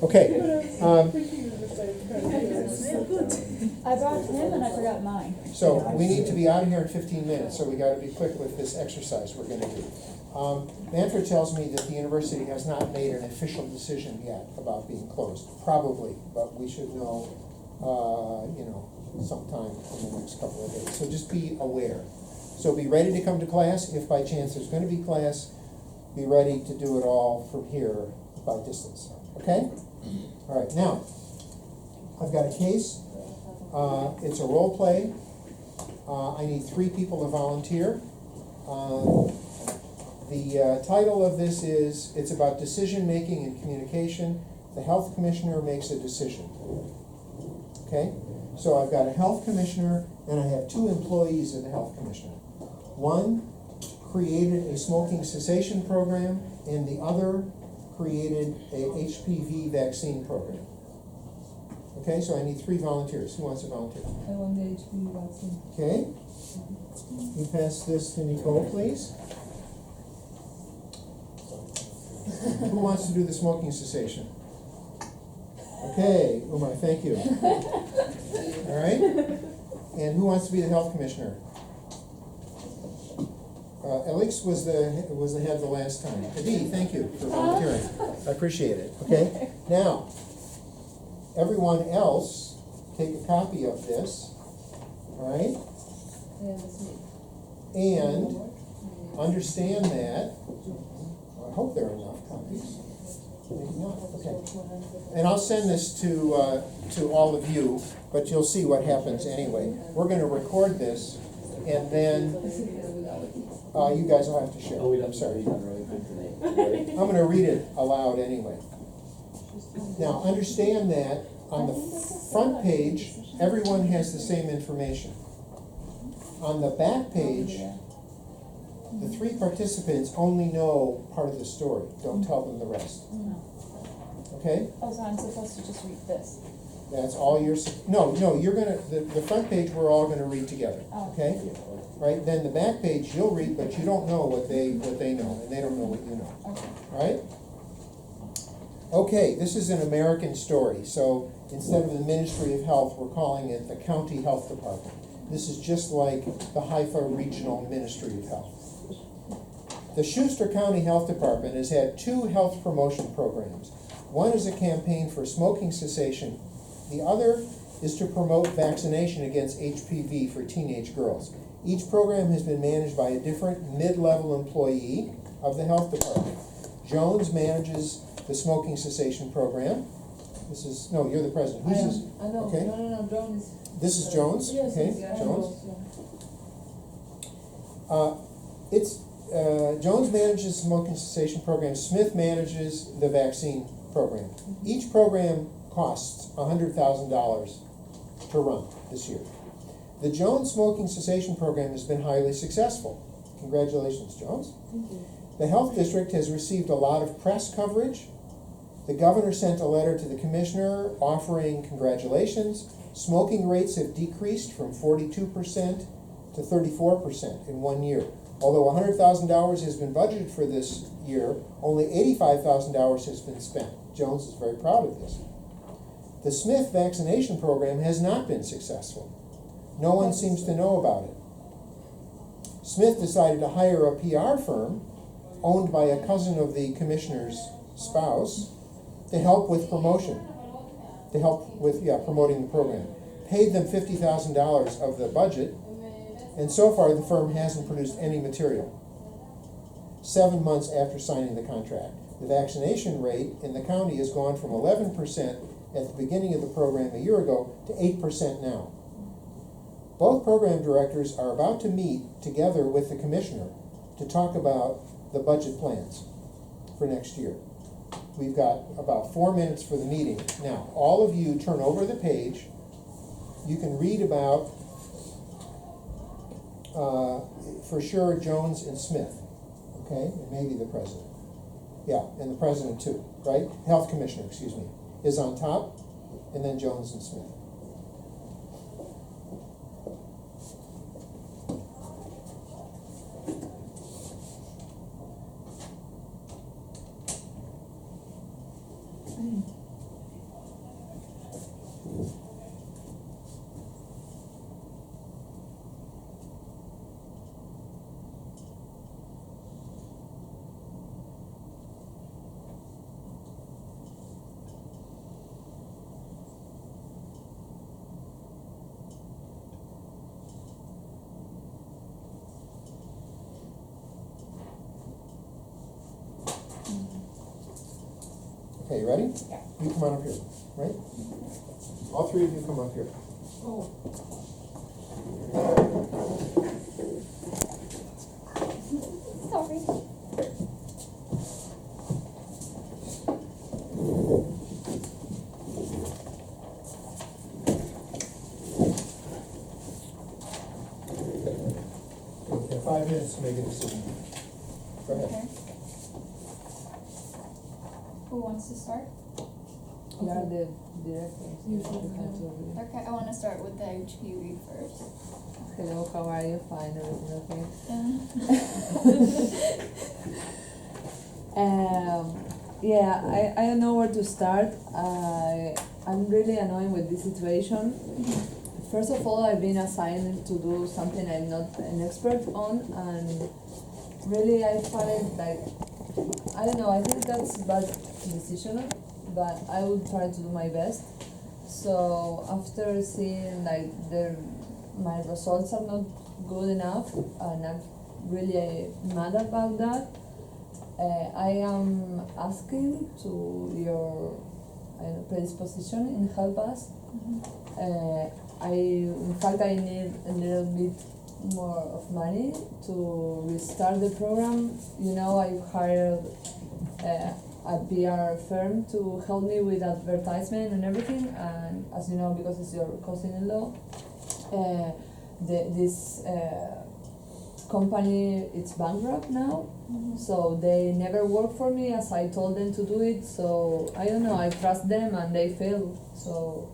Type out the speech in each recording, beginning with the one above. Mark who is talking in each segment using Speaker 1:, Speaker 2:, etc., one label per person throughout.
Speaker 1: Okay.
Speaker 2: I brought him and I forgot mine.
Speaker 1: So we need to be out of here in 15 minutes, so we gotta be quick with this exercise we're gonna do. Manfred tells me that the university has not made an official decision yet about being closed. Probably, but we should know, sometime in the next couple of days. So just be aware. So be ready to come to class. If by chance there's gonna be class, be ready to do it all from here by distance, okay? All right, now, I've got a case. It's a role play. I need 3 people to volunteer. The title of this is, it's about decision-making and communication. The health commissioner makes a decision. Okay? So I've got a health commissioner, and I have 2 employees of the health commissioner. One created a smoking cessation program, and the other created a HPV vaccine program. Okay, so I need 3 volunteers. Who wants to volunteer?
Speaker 3: I want the HPV vaccine.
Speaker 1: Okay. You pass this to Nicole, please. Who wants to do the smoking cessation? Okay, Umar, thank you. All right. And who wants to be the health commissioner? Alex was the head the last time. Adi, thank you for volunteering. I appreciate it. Okay. Now, everyone else, take a copy of this. All right.
Speaker 3: Yeah, that's me.
Speaker 1: And understand that. I hope there are enough copies. Maybe not. Okay. And I'll send this to all of you, but you'll see what happens anyway. We're going to record this, and then you guys will have to share. I'm sorry. I'm going to read it aloud anyway. Now, understand that on the front page, everyone has the same information. On the back page, the 3 participants only know part of the story. Don't tell them the rest. Okay?
Speaker 2: Oh, so I'm supposed to just read this.
Speaker 1: That's all you're, no, you're gonna, the front page we're all gonna read together,
Speaker 2: Oh.
Speaker 1: okay? Right, then the back page you'll read, but you don't know what they know, and they don't know what you know,
Speaker 2: Okay.
Speaker 1: right? Okay, this is an American story, so instead of the Ministry of Health, we're calling it the County Health Department. This is just like the Haifa Regional Ministry of Health. The Schuster County Health Department has had 2 health promotion programs. One is a campaign for smoking cessation. The other is to promote vaccination against HPV for teenage girls. Each program has been managed by a different mid-level employee of the health department. Jones manages the smoking cessation program. This is, no, you're the president. Who's this?
Speaker 3: I know.
Speaker 1: Okay.
Speaker 3: No, Jones.
Speaker 1: This is Jones?
Speaker 3: Yes,
Speaker 1: Okay,
Speaker 3: yes,
Speaker 1: Jones.
Speaker 3: Yes,
Speaker 1: Jones manages the smoking cessation program. Smith manages the vaccine program. Each program costs $100,000 to run this year. The Jones smoking cessation program has been highly successful. Congratulations, Jones.
Speaker 3: Thank you.
Speaker 1: The health district has received a lot of press coverage. The governor sent a letter to the commissioner offering congratulations. Smoking rates have decreased from 42% to 34% in 1 year. Although $100,000 has been budgeted for this year, only $85,000 has been spent. Jones is very proud of this. The Smith vaccination program has not been successful. No one seems to know about it. Smith decided to hire a PR firm owned by a cousin of the commissioner's spouse to help with promotion, to help with promoting the program. Paid them $50,000 of the budget, and so far the firm hasn't produced any material. 7 months after signing the contract, the vaccination rate in the county has gone from 11% at the beginning of the program a year ago to 8% now. Both program directors are about to meet together with the commissioner to talk about the budget plans for next year. We've got about 4 minutes for the meeting. Now, all of you turn over the page. You can read about, for sure, Jones and Smith, okay? And maybe the president. Yeah, and the president too, right? Health commissioner, excuse me, is on top, and then Jones and Smith. Okay, you ready?
Speaker 2: Yeah.
Speaker 1: You come on up here, right? All three of you come up here.
Speaker 3: Oh.
Speaker 2: Sorry.
Speaker 1: You have 5 minutes to make a decision. Go ahead.
Speaker 2: Okay. Who wants to start?
Speaker 4: You are the director. so
Speaker 3: You should
Speaker 4: have to read.
Speaker 2: Okay, I wanna start with the HPV first.
Speaker 4: Hello, how are you? Fine, everything okay? Yeah, I don't know where to start. I'm really annoyed with this situation. First of all, I've been assigned to do something I'm not an expert on, and really I find it like, I don't know, I think that's a bad decision, but I will try to do my best. So after seeing like my results are not good enough, and I'm really mad about that, I am asking to your predisposition in help us. In fact, I need a little bit more of money to restart the program. You know, I've hired a PR firm to help me with advertisement and everything, and as you know, because it's your cousin-in-law, this company it's bankrupt now. So they never work for me as I told them to do it. So I don't know, I trust them and they fail. So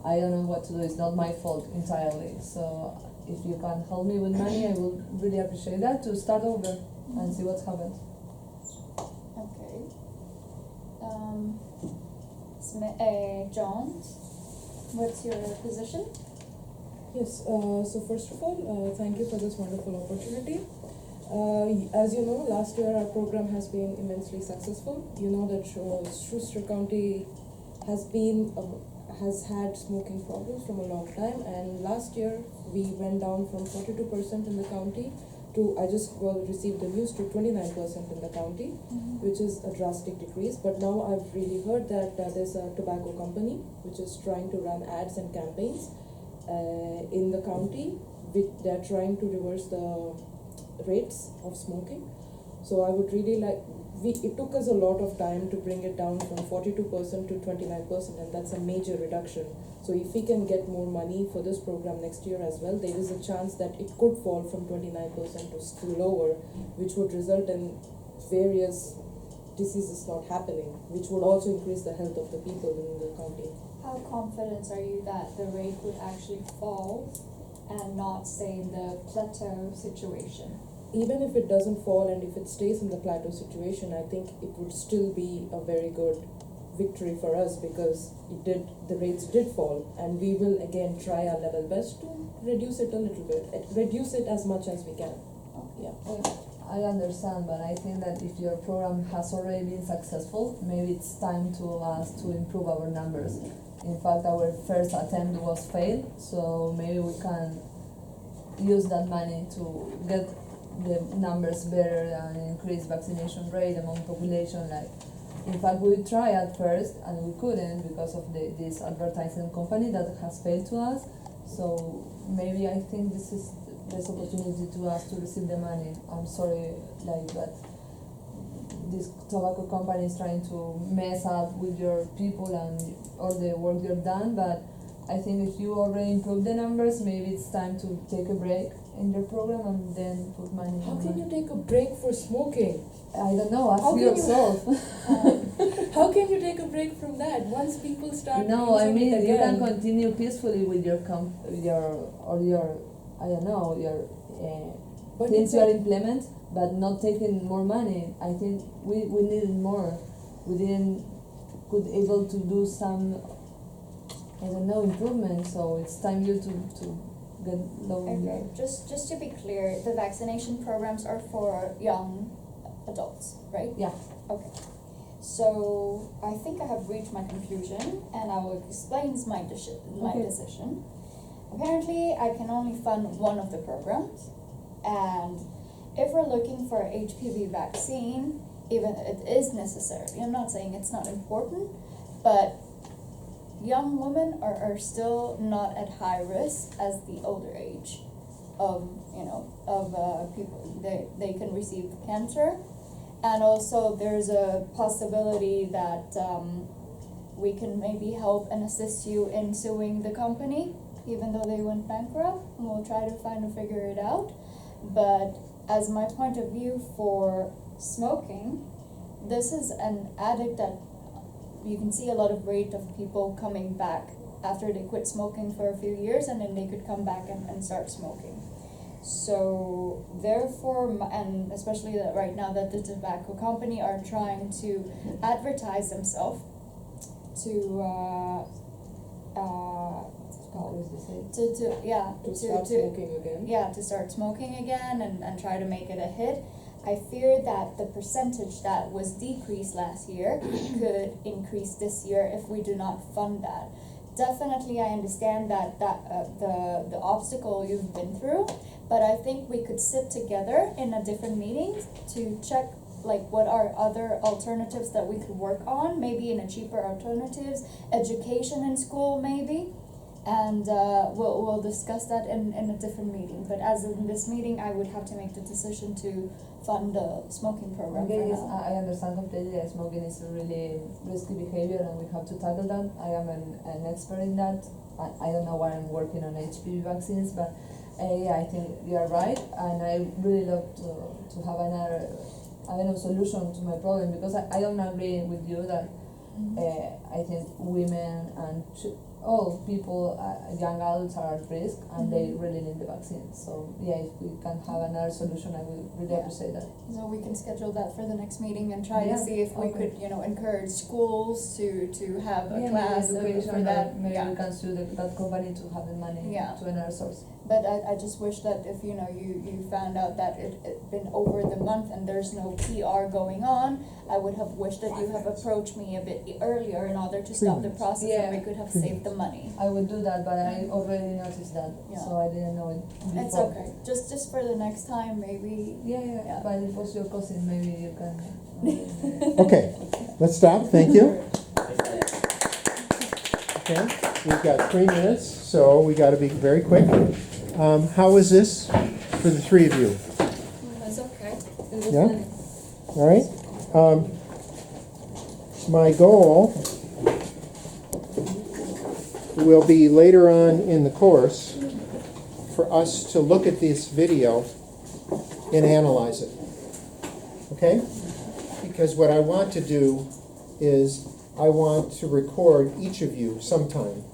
Speaker 4: I don't know what to do. It's not my fault entirely. So if you can help me with money, I would really appreciate that to start over and see what's happened.
Speaker 2: Okay. John, what's your position?
Speaker 3: Yes, so first of all, thank you for this wonderful opportunity. As you know, last year our program has been immensely successful. You know that Schuster County has had smoking problems from a long time, and last year we went down from 42% in the county to, I just received the news, to 29% in the county, which is a drastic decrease. But now I've really heard that there's a tobacco company which is trying to run ads and campaigns in the county. They're trying to reverse the rates of smoking. So I would really like, it took us a lot of time to bring it down from 42% to 29%, and that's a major reduction. So if we can get more money for this program next year as well, there is a chance that it could fall from 29% to still lower, which would result in various diseases not happening, which would also increase the health of the people in the county.
Speaker 2: How confident are you that the rate would actually fall and not stay in the plateau situation?
Speaker 3: Even if it doesn't fall and if it stays in the plateau situation, I think it would still be a very good victory for us, because the rates did fall, and we will again try our level best to reduce it a little bit, reduce it as much as we can. Yeah.
Speaker 4: I understand, but I think that if your program has already been successful, maybe it's time to us to improve our numbers. In fact, our first attempt was failed, so maybe we can use that money to get the numbers better and increase vaccination rate among population. Like, in fact, we tried at first and we couldn't because of this advertising company that has failed to us. So maybe I think this is the best opportunity to us to receive the money. I'm sorry, like, that this tobacco company is trying to mess up with your people and all the work you've done, but I think if you already improved the numbers, maybe it's time to take a break in your program and then put money in.
Speaker 3: How can you take a break for smoking?
Speaker 4: I don't know, ask
Speaker 3: How can you-
Speaker 4: yourself.
Speaker 3: How can you take a break from that once people start
Speaker 4: No, I
Speaker 3: using
Speaker 4: mean,
Speaker 3: it
Speaker 4: you can
Speaker 3: again?
Speaker 4: continue peacefully with your I don't know, your
Speaker 3: But
Speaker 4: things
Speaker 3: it's
Speaker 4: you
Speaker 3: a-
Speaker 4: are implement, but not taking more money. I think we needed more. We didn't could able to do some, I don't know, improvement. So it's time you to get low.
Speaker 2: Okay, just to be clear, the vaccination programs are for young adults, right?
Speaker 4: Yeah.
Speaker 2: Okay. So I think I have reached my conclusion, and I will explain my
Speaker 4: Okay.
Speaker 2: decision. Apparently, I can only fund one of the programs, and if we're looking for a HPV vaccine, even it is necessary. I'm not saying it's not important, but young women are still not at high risk as the older age of, people. They can receive cancer. And also there's a possibility that we can maybe help and assist you in suing the company, even though they went bankrupt, and we'll try to figure it out. But as my point of view for smoking, this is an addict that you can see a lot of rate of people coming back after they quit smoking for a few years, and then they could come back and start smoking. So therefore, and especially that right now that the tobacco company are trying to advertise themselves to what's it called?
Speaker 3: To start smoking again.
Speaker 2: Yeah, to start smoking again and try to make it a hit. I fear that the percentage that was decreased last year could increase this year if we do not fund that. Definitely, I understand that the obstacle you've been through, but I think we could sit together in a different meeting to check like what are other alternatives that we could work on, maybe in a cheaper alternatives, education in school maybe, and we'll discuss that in a different meeting. But as in this meeting, I would have to make the decision to fund the smoking program
Speaker 4: Okay,
Speaker 2: for
Speaker 4: yes,
Speaker 2: now.
Speaker 4: I understand completely that smoking is a really risky behavior and we have to tackle that. I am an expert in that. I don't know why I'm working on HPV vaccines, but yeah, I think you are right, and I really love to have another solution to my problem, because I don't agree with you that I think women and all people, young adults are at risk and they really need the vaccine. So yeah, if we can have another solution, I would really appreciate that.
Speaker 2: So we can schedule that for the next meeting and try
Speaker 4: Yeah,
Speaker 2: to see if we
Speaker 4: okay.
Speaker 2: could, encourage schools to have a
Speaker 4: Yeah,
Speaker 2: class
Speaker 4: maybe education,
Speaker 2: for that.
Speaker 4: maybe
Speaker 2: Yeah.
Speaker 4: we can sue that company to have the money
Speaker 2: Yeah.
Speaker 4: to another source.
Speaker 2: But I just wish that if, you found out that it been over the month and there's no PR going on, I would have wished that you have approached me a bit earlier in order to stop the process and we could have saved the money.
Speaker 4: I would do that, but I already noticed that,
Speaker 2: Yeah.
Speaker 4: so I didn't know it before.
Speaker 2: It's okay, just for the next time, maybe.
Speaker 4: Yeah, but it was your cousin, maybe you can.
Speaker 1: Okay, let's stop, thank you. Okay, we've got 3 minutes, so we gotta be very quick. How is this for the three of you?
Speaker 2: That's okay.
Speaker 1: Yeah? All right. My goal will be later on in the course for us to look at this video and analyze it. Okay? Because what I want to do is I want to record each of you sometime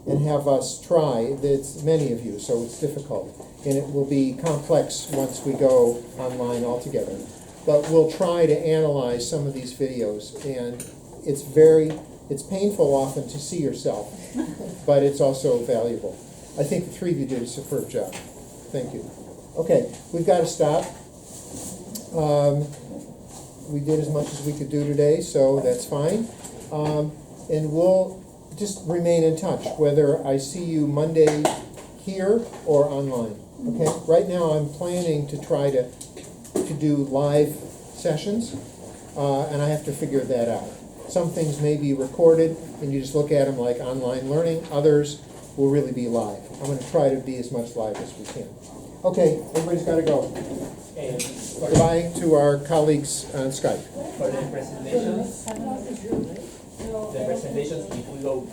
Speaker 1: and have us try. It's many of you, so it's difficult. And it will be complex once we go online altogether. But we'll try to analyze some of these videos, and it's painful often to see yourself, but it's also valuable. I think the three of you did a superb job. Thank you. Okay, we've got to stop. We did as much as we could do today, so that's fine. And we'll just remain in touch, whether I see you Monday here or online. Okay, right now I'm planning to try to do live sessions, and I have to figure that out. Some things may be recorded and you just look at them like online learning. Others will really be live. I'm going to try to be as much live as we can. Okay, everybody's got to go. Goodbye to our colleagues on Skype.
Speaker 5: For the presentations, if we go